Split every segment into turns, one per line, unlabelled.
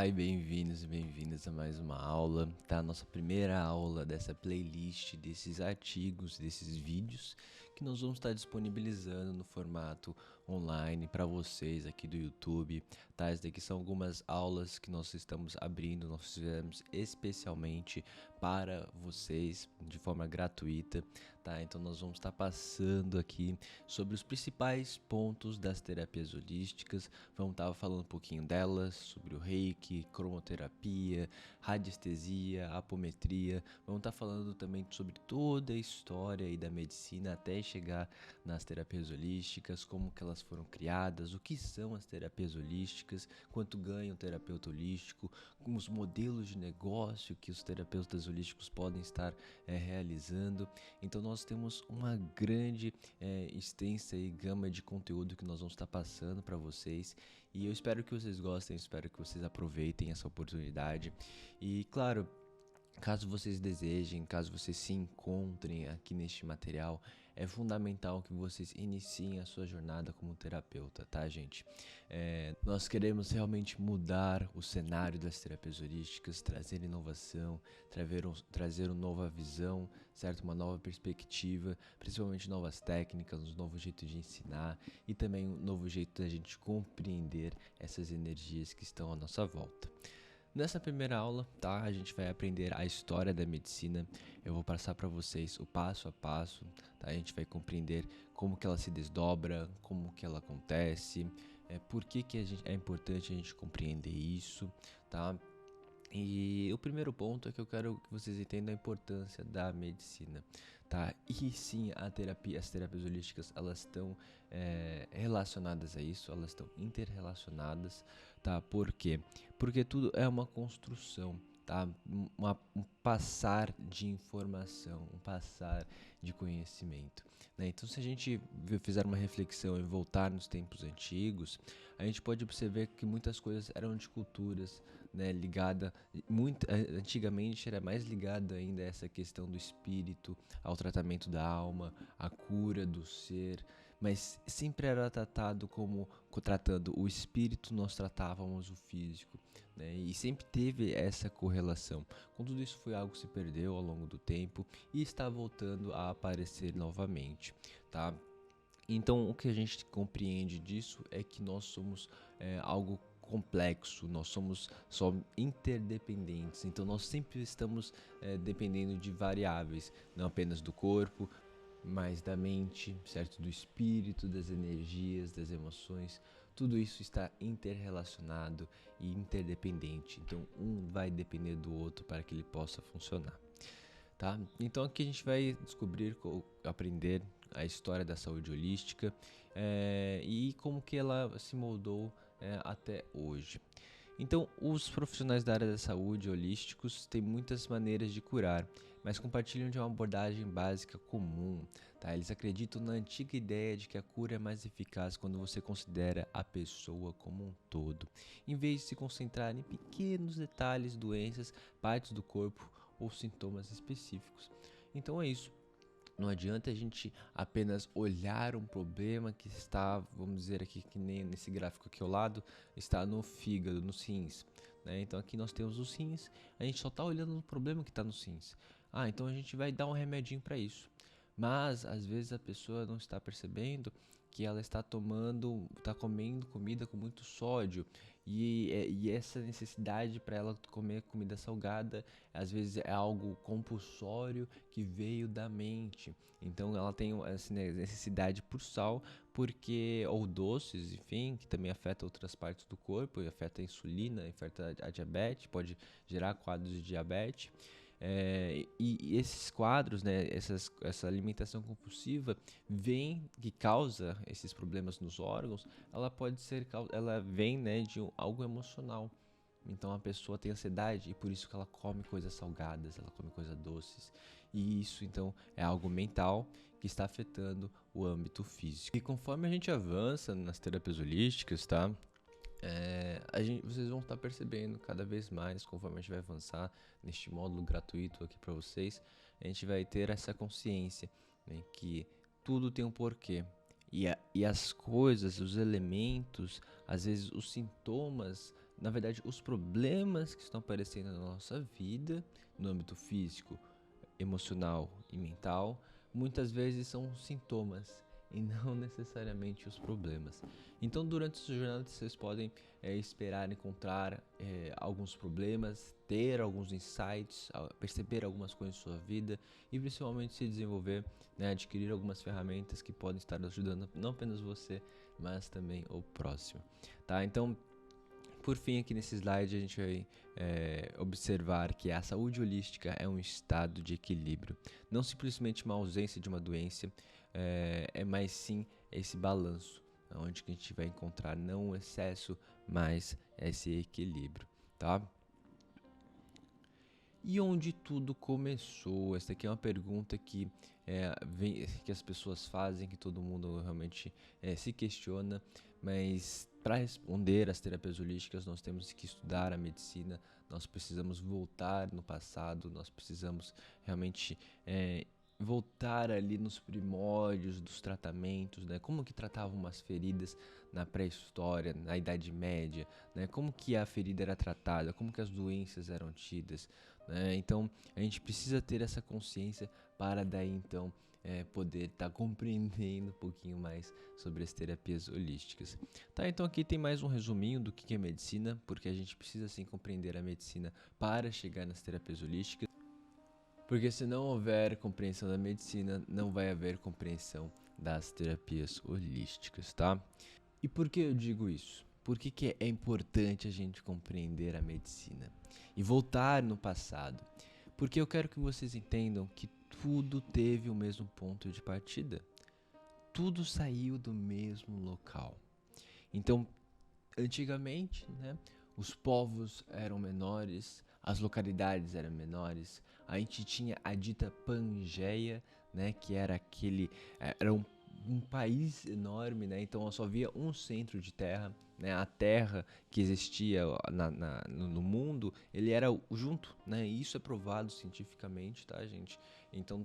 Olá e bem-vindos e bem-vindas a mais uma aula, tá? Nossa primeira aula dessa playlist, desses artigos, desses vídeos que nós vamos estar disponibilizando no formato online para vocês aqui do YouTube, tá? Essas daqui são algumas aulas que nós estamos abrindo, nós fizemos especialmente para vocês de forma gratuita, tá? Então nós vamos estar passando aqui sobre os principais pontos das terapias holísticas, vamos estar falando um pouquinho delas, sobre o Reiki, cromoterapia, radiestesia, apometria, vamos estar falando também sobre toda a história aí da medicina até chegar nas terapias holísticas, como que elas foram criadas, o que são as terapias holísticas, quanto ganha um terapeuta holístico, como os modelos de negócio que os terapeutas holísticos podem estar realizando. Então nós temos uma grande extensa e gama de conteúdo que nós vamos estar passando para vocês e eu espero que vocês gostem, espero que vocês aproveitem essa oportunidade e claro, caso vocês desejem, caso vocês se encontrem aqui neste material, é fundamental que vocês iniciem a sua jornada como terapeuta, tá, gente? Nós queremos realmente mudar o cenário das terapias holísticas, trazer inovação, trazer uma nova visão, certo? Uma nova perspectiva, principalmente novas técnicas, um novo jeito de ensinar e também um novo jeito da gente compreender essas energias que estão à nossa volta. Nessa primeira aula, tá, a gente vai aprender a história da medicina. Eu vou passar para vocês o passo a passo, tá? A gente vai compreender como que ela se desdobra, como que ela acontece, por que é importante a gente compreender isso, tá? E o primeiro ponto é que eu quero que vocês entendam a importância da medicina, tá? E sim, as terapias holísticas, elas estão relacionadas a isso, elas estão interrelacionadas, tá? Por quê? Porque tudo é uma construção, tá? Um passar de informação, um passar de conhecimento, né? Então, se a gente fizer uma reflexão e voltar nos tempos antigos, a gente pode perceber que muitas coisas eram de culturas, né, antigamente era mais ligada ainda a essa questão do espírito, ao tratamento da alma, à cura do ser, mas sempre era tratado tratando o espírito, nós tratávamos o físico, né, e sempre teve essa correlação. Contudo, isso foi algo que se perdeu ao longo do tempo e está voltando a aparecer novamente, tá? Então, o que a gente compreende disso é que nós somos algo complexo, nós somos só interdependentes, então nós sempre estamos dependendo de variáveis, não apenas do corpo, mas da mente, certo? Do espírito, das energias, das emoções, tudo isso está interrelacionado e interdependente, então um vai depender do outro para que ele possa funcionar. Tá? Então aqui a gente vai aprender a história da saúde holística e como que ela se moldou até hoje. Então, os profissionais da área da saúde holísticos têm muitas maneiras de curar, mas compartilham de uma abordagem básica comum. Tá? Eles acreditam na antiga ideia de que a cura é mais eficaz quando você considera a pessoa como um todo, em vez de se concentrar em pequenos detalhes, doenças, partes do corpo ou sintomas específicos. Então é isso. Não adianta a gente apenas olhar um problema que está, vamos dizer aqui, que nem nesse gráfico aqui ao lado, está no fígado, nos rins, né? Então aqui nós temos os rins, a gente só está olhando o problema que está nos rins. Então a gente vai dar um remedinho para isso. Mas às vezes a pessoa não está percebendo que ela está comendo comida com muito sódio e essa necessidade para ela comer comida salgada às vezes é algo compulsório que veio da mente. Então ela tem essa necessidade por sal, ou doces, enfim, que também afeta outras partes do corpo, afeta a insulina, afeta a diabetes, pode gerar quadros de diabetes. E esses quadros, né, essa alimentação compulsiva que causa esses problemas nos órgãos, ela vem, né, de algo emocional. Então a pessoa tem ansiedade e por isso que ela come coisas salgadas, ela come coisas doces. E isso então é algo mental que está afetando o âmbito físico. E conforme a gente avança nas terapias holísticas, tá? Vocês vão estar percebendo cada vez mais, conforme a gente vai avançar neste módulo gratuito aqui para vocês, a gente vai ter essa consciência, né, que tudo tem um porquê. E as coisas, os elementos, às vezes os sintomas na verdade, os problemas que estão aparecendo na nossa vida, no âmbito físico, emocional e mental, muitas vezes são sintomas e não necessariamente os problemas. Então, durante essa jornada, vocês podem esperar encontrar alguns problemas, ter alguns insights, perceber algumas coisas em sua vida e principalmente se desenvolver, né, adquirir algumas ferramentas que podem estar ajudando não apenas você, mas também o próximo. Tá? Então, por fim, aqui nesse slide a gente vai observar que a saúde holística é um estado de equilíbrio, não simplesmente uma ausência de uma doença, mas sim esse balanço, onde que a gente vai encontrar não o excesso, mas esse equilíbrio, tá? E onde tudo começou? Essa aqui é uma pergunta que que as pessoas fazem, que todo mundo realmente se questiona, mas para responder às terapias holísticas nós temos que estudar a medicina, nós precisamos voltar no passado, nós precisamos realmente voltar ali nos primórdios dos tratamentos, né? Como que tratavam umas feridas na pré-história, na Idade Média, né? Como que a ferida era tratada, como que as doenças eram tidas, né? Então a gente precisa ter essa consciência para daí então poder estar compreendendo um pouquinho mais sobre as terapias holísticas. Tá, então aqui tem mais um resuminho do que é medicina, porque a gente precisa sim compreender a medicina para chegar nas terapias holísticas. Porque se não houver compreensão da medicina, não vai haver compreensão das terapias holísticas, tá? E por que eu digo isso? Por que é importante a gente compreender a medicina e voltar no passado? Porque eu quero que vocês entendam que tudo teve o mesmo ponto de partida. Tudo saiu do mesmo local. Então, antigamente, né, os povos eram menores, as localidades eram menores. A gente tinha a dita Pangeia, né, que era era um país enorme, né? Então só havia um centro de terra, né? A terra que existia no mundo, ele era junto, né? E isso é provado cientificamente, tá, gente? Então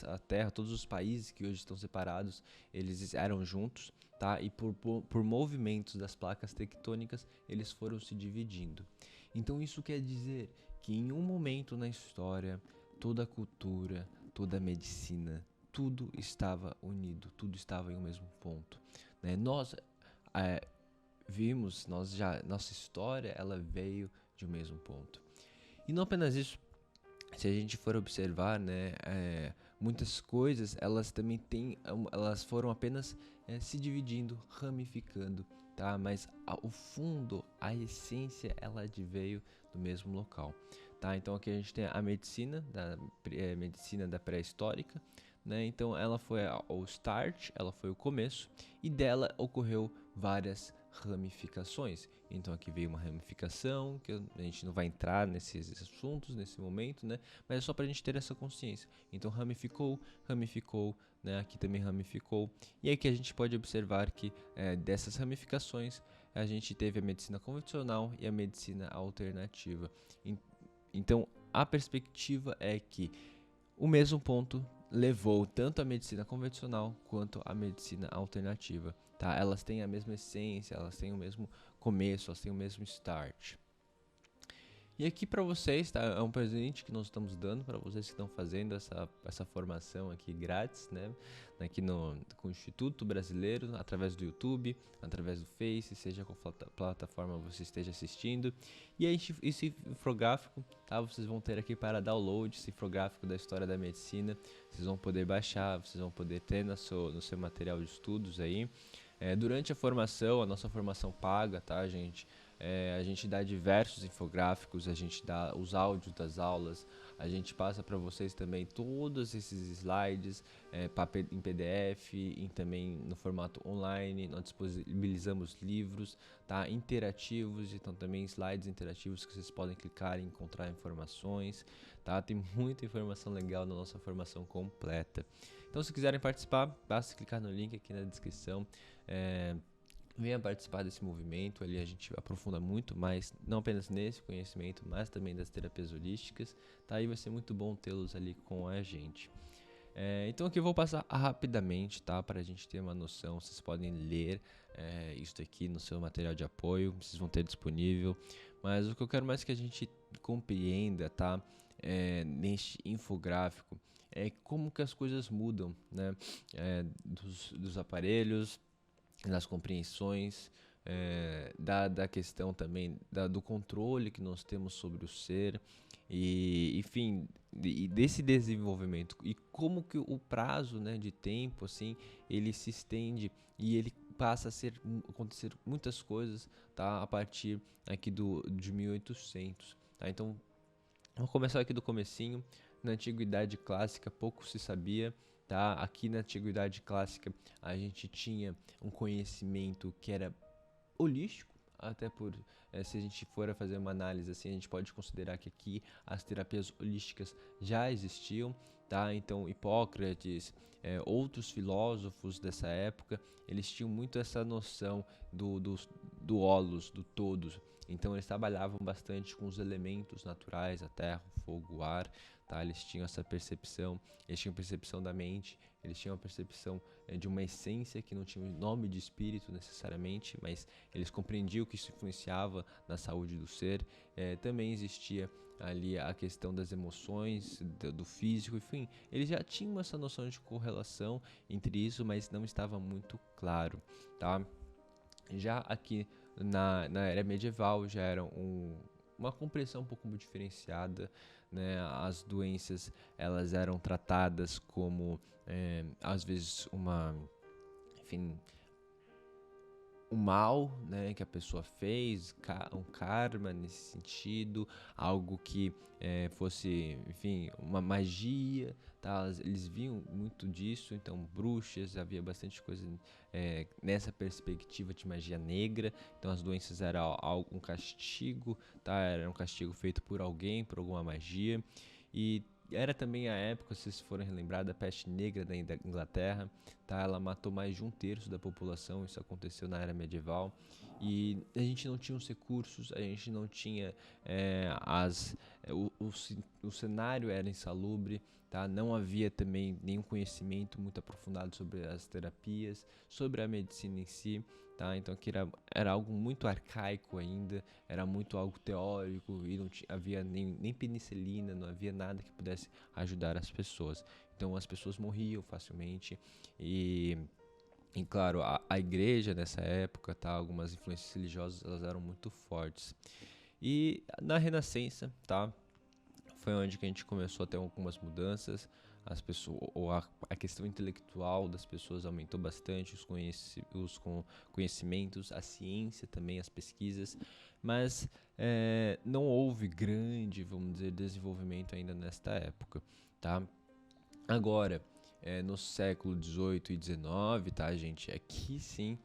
a terra, todos os países que hoje estão separados, eles eram juntos, tá? E por movimentos das placas tectônicas, eles foram se dividindo. Então isso quer dizer que em um momento na história, toda a cultura, toda a medicina, tudo estava unido, tudo estava em um mesmo ponto, né? Nós vimos, nossa história, ela veio de um mesmo ponto. E não apenas isso, se a gente for observar, né, muitas coisas, elas também elas foram apenas se dividindo, ramificando, tá? Mas o fundo, a essência, ela veio do mesmo local, tá? Então aqui a gente tem a medicina da pré-histórica, né? Então ela foi o start, ela foi o começo, e dela ocorreu várias ramificações. Então aqui veio uma ramificação, que a gente não vai entrar nesses assuntos nesse momento, né? Mas é só para a gente ter essa consciência. Então ramificou, né? Aqui também ramificou. E aqui a gente pode observar que dessas ramificações a gente teve a medicina convencional e a medicina alternativa. Então a perspectiva é que o mesmo ponto levou tanto a medicina convencional quanto a medicina alternativa, tá? Elas têm a mesma essência, elas têm o mesmo começo, elas têm o mesmo start. E aqui para vocês, tá? É um presente que nós estamos dando para vocês que estão fazendo essa formação aqui grátis, né? Aqui com o Instituto Brasileiro, através do YouTube, através do Face, seja qual plataforma você esteja assistindo. E aí, esse infográfico, tá? Vocês vão ter aqui para download, esse infográfico da história da medicina. Vocês vão poder baixar, vocês vão poder ter no seu material de estudos aí. Durante a formação, a nossa formação paga, tá, gente? A gente dá diversos infográficos, a gente dá os áudios das aulas, a gente passa para vocês também todos esses slides em PDF e também no formato online. Nós disponibilizamos livros, tá, interativos, então também slides interativos que vocês podem clicar e encontrar informações, tá? Tem muita informação legal na nossa formação completa. Então, se quiserem participar, basta clicar no link aqui na descrição. Venha participar desse movimento, ali a gente aprofunda muito mais, não apenas nesse conhecimento, mas também das terapias holísticas, tá? E vai ser muito bom tê-los ali com a gente. Então aqui eu vou passar rapidamente, tá? Para a gente ter uma noção. Vocês podem ler isso aqui no seu material de apoio, vocês vão ter disponível. Mas o que eu quero mais que a gente compreenda, tá? Neste infográfico é como que as coisas mudam, né? Dos aparelhos, das compreensões, da questão também do controle que nós temos sobre o ser e enfim e desse desenvolvimento e como que o prazo, né, de tempo assim ele se estende e ele passa a acontecer muitas coisas, tá, a partir aqui de 1800, tá? Então vamos começar aqui do comecinho. Na Antiguidade Clássica pouco se sabia, tá? Aqui na Antiguidade Clássica a gente tinha um conhecimento que era holístico, até se a gente for a fazer uma análise assim, a gente pode considerar que aqui as terapias holísticas já existiam, tá? Então Hipócrates, outros filósofos dessa época, eles tinham muito essa noção do holos, do todos. Então eles trabalhavam bastante com os elementos naturais, a terra, o fogo, o ar, tá? Eles tinham essa percepção, eles tinham percepção da mente, eles tinham a percepção de uma essência que não tinha o nome de espírito necessariamente, mas eles compreendiam que isso influenciava na saúde do ser. Também existia ali a questão das emoções, do físico, enfim, eles já tinham essa noção de correlação entre isso, mas não estava muito claro, tá? Já aqui na era medieval já era uma compreensão um pouco diferenciada, né? As doenças elas eram tratadas como às vezes enfim, o mal, né, que a pessoa fez, um karma nesse sentido, algo que fosse, enfim, uma magia, tá? Eles viam muito disso, então bruxas, havia bastante coisa nessa perspectiva de magia negra, então as doenças eram um castigo, tá? Era um castigo feito por alguém, por alguma magia, e era também a época, se vocês forem relembrar, da peste negra da Inglaterra, tá? Ela matou mais de 1/3 da população, isso aconteceu na era medieval. E a gente não tinha os recursos, a gente não tinha o cenário era insalubre, tá? Não havia também nenhum conhecimento muito aprofundado sobre as terapias, sobre a medicina em si, tá? Então aqui era algo muito arcaico ainda, era muito algo teórico e não havia nem penicilina, não havia nada que pudesse ajudar as pessoas. Então as pessoas morriam facilmente e claro, a igreja nessa época, tá, algumas influências religiosas, elas eram muito fortes. E na Renascença, tá, foi onde que a gente começou a ter algumas mudanças. As pessoas, ou a questão intelectual das pessoas aumentou bastante, os conhecimentos, a ciência também, as pesquisas, mas não houve grande, vamos dizer, desenvolvimento ainda nesta época, tá? Agora, no século XVIII e XIX, tá, gente? Aqui sim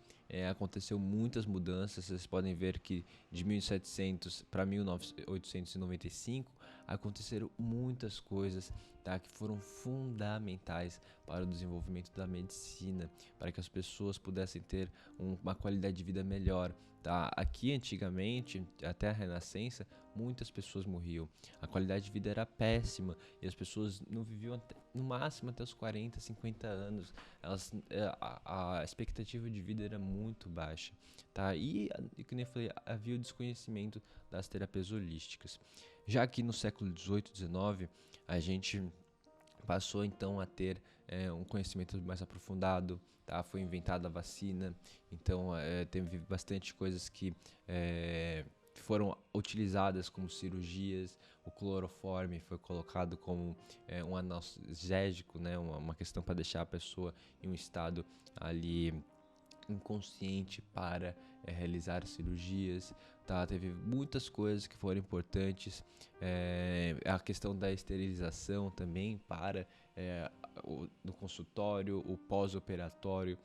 aconteceu muitas mudanças. Vocês podem ver que de 1700 para 1895 aconteceram muitas coisas, tá, que foram fundamentais para o desenvolvimento da medicina, para que as pessoas pudessem ter uma qualidade de vida melhor. Tá? Aqui antigamente, até a Renascença, muitas pessoas morriam. A qualidade de vida era péssima e as pessoas não viviam no máximo até os 40, 50 anos. A expectativa de vida era muito baixa, tá? E como eu falei, havia o desconhecimento das terapias holísticas. Já que no século XVIII, XIX, a gente passou então a ter um conhecimento mais aprofundado, tá? Foi inventada a vacina, então teve bastante coisas que foram utilizadas como cirurgias. O cloroforme foi colocado como um analgésico, né? Uma questão para deixar a pessoa em um estado ali inconsciente para realizar cirurgias, tá? Teve muitas coisas que foram importantes, a questão da esterilização também para no consultório, o pós-operatório,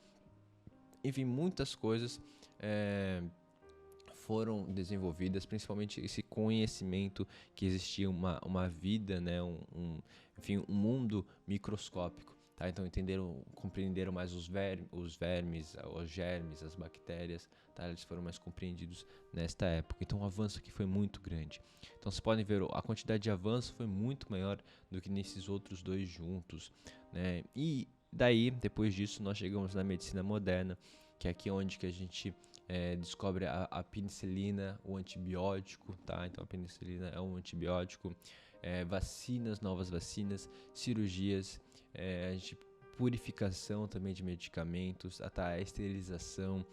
enfim, muitas coisas foram desenvolvidas, principalmente esse conhecimento que existia uma vida, né, enfim, um mundo microscópico. tá? Então compreenderam mais os vermes, os germes, as bactérias, tá? Eles foram mais compreendidos nesta época. Então o avanço aqui foi muito grande. Então vocês podem ver, a quantidade de avanço foi muito maior do que nesses outros dois juntos, né? E daí, depois disso, nós chegamos na medicina moderna, que é aqui onde que a gente descobre a penicilina, o antibiótico, tá? Então a penicilina é um antibiótico, vacinas, novas vacinas, cirurgias, a gente purificação também de medicamentos, até a esterilização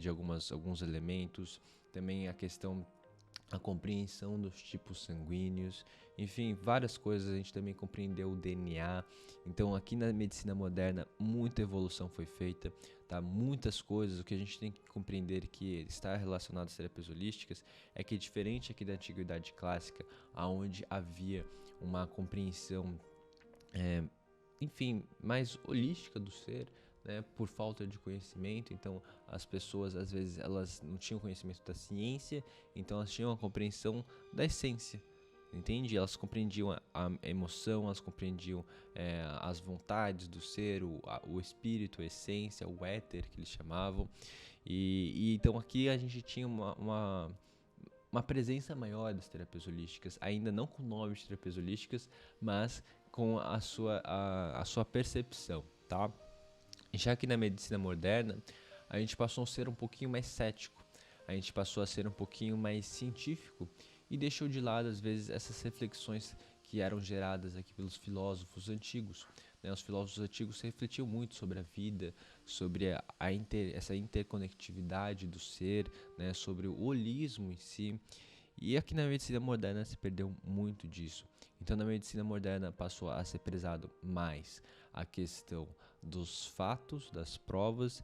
de alguns elementos, também a compreensão dos tipos sanguíneos, enfim, várias coisas. A gente também compreendeu o DNA. Então aqui na medicina moderna muita evolução foi feita, tá? Muitas coisas. O que a gente tem que compreender que está relacionado às terapias holísticas é que, diferente aqui da antiguidade clássica, onde havia uma compreensão enfim, mais holística do ser, né, por falta de conhecimento. Então as pessoas às vezes elas não tinham conhecimento da ciência, então elas tinham a compreensão da essência, entende? Elas compreendiam a emoção, elas compreendiam as vontades do ser, o espírito, a essência, o éter que eles chamavam, e então aqui a gente tinha uma presença maior das terapias holísticas, ainda não com o nome de terapias holísticas, mas com a sua percepção, tá? Já que na medicina moderna, a gente passou a ser um pouquinho mais cético, a gente passou a ser um pouquinho mais científico e deixou de lado, às vezes, essas reflexões que eram geradas aqui pelos filósofos antigos, né? Os filósofos antigos refletiam muito sobre a vida, sobre essa interconectividade do ser, né? Sobre o holismo em si. E aqui na medicina moderna se perdeu muito disso. Então na medicina moderna passou a ser prezado mais a questão dos fatos, das provas,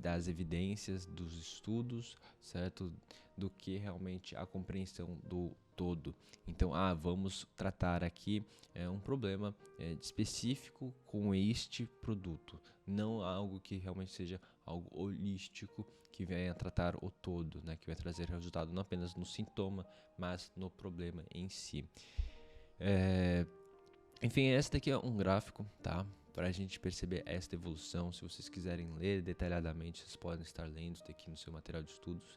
das evidências, dos estudos, certo? Do que realmente a compreensão do todo. Então, vamos tratar aqui um problema específico com este produto, não algo que realmente seja algo holístico, que venha tratar o todo, né? Que vai trazer resultado não apenas no sintoma, mas no problema em si. Enfim, esse daqui é um gráfico, tá? Para a gente perceber esta evolução. Se vocês quiserem ler detalhadamente, vocês podem estar lendo isso daqui no seu material de estudos.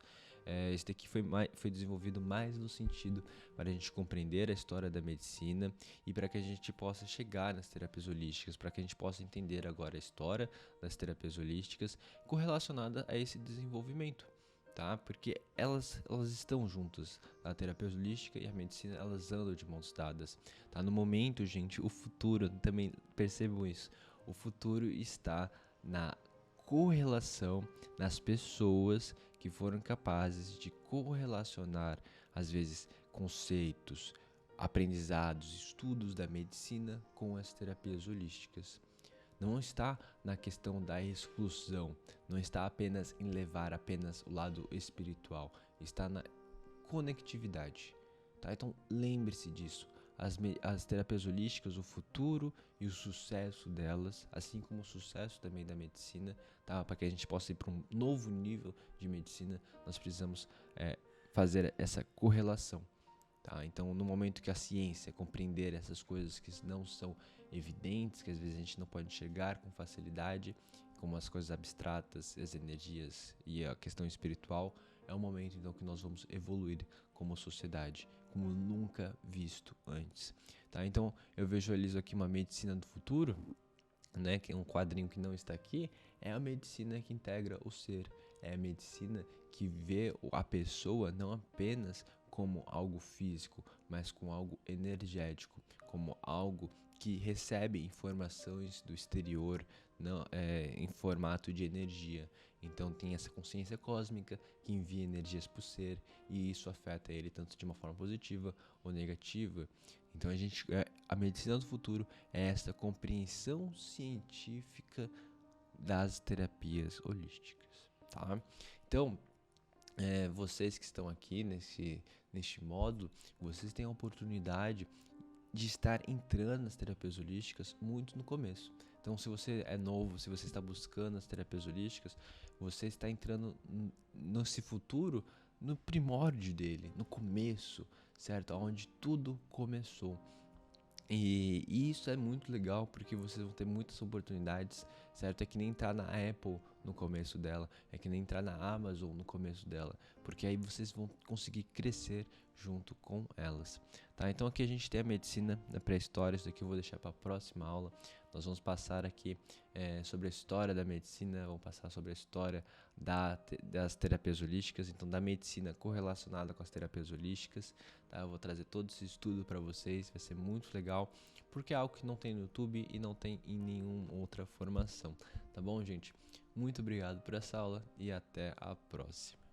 Esse daqui foi desenvolvido mais no sentido para a gente compreender a história da medicina e para que a gente possa chegar nas terapias holísticas, para que a gente possa entender agora a história das terapias holísticas correlacionada a esse desenvolvimento, tá? Porque elas estão juntas, a terapia holística e a medicina, elas andam de mãos dadas, tá? No momento, gente, o futuro, também percebam isso, o futuro está na correlação, nas pessoas que foram capazes de correlacionar, às vezes, conceitos, aprendizados, estudos da medicina com as terapias holísticas. Não está na questão da exclusão, não está apenas em levar apenas o lado espiritual, está na conectividade, tá? Então lembre-se disso. As terapias holísticas, o futuro e o sucesso delas, assim como o sucesso também da medicina, tá? Para que a gente possa ir para um novo nível de medicina, nós precisamos fazer essa correlação. Tá? Então, no momento que a ciência compreender essas coisas que não são evidentes, que às vezes a gente não pode enxergar com facilidade, como as coisas abstratas, as energias e a questão espiritual, é um momento então que nós vamos evoluir como sociedade, como nunca visto antes. Tá? Então, eu visualizo aqui uma medicina do futuro, né, que é um quadrinho que não está aqui, é a medicina que integra o ser, é a medicina que vê a pessoa não apenas como algo físico, mas como algo energético, como algo que recebe informações do exterior em formato de energia. Então tem essa consciência cósmica que envia energias para o ser e isso afeta ele tanto de uma forma positiva ou negativa. Então a medicina do futuro é essa compreensão científica das terapias holísticas, tá? Então, vocês que estão aqui neste módulo, vocês têm a oportunidade de estar entrando nas terapias holísticas muito no começo. Então, se você é novo, se você está buscando as terapias holísticas, você está entrando nesse futuro, no primórdio dele, no começo, certo? Onde tudo começou. E isso é muito legal porque vocês vão ter muitas oportunidades, certo? É que nem entrar na Apple no começo dela, é que nem entrar na Amazon no começo dela, porque aí vocês vão conseguir crescer junto com elas, tá? Então aqui a gente tem a medicina da pré-história, isso daqui eu vou deixar para a próxima aula. Nós vamos passar aqui sobre a história da medicina, vamos passar sobre a história das terapias holísticas, então da medicina correlacionada com as terapias holísticas, tá? Eu vou trazer todo esse estudo para vocês, vai ser muito legal, porque é algo que não tem no YouTube e não tem em nenhuma outra formação, tá bom, gente? Muito obrigado por essa aula e até a próxima.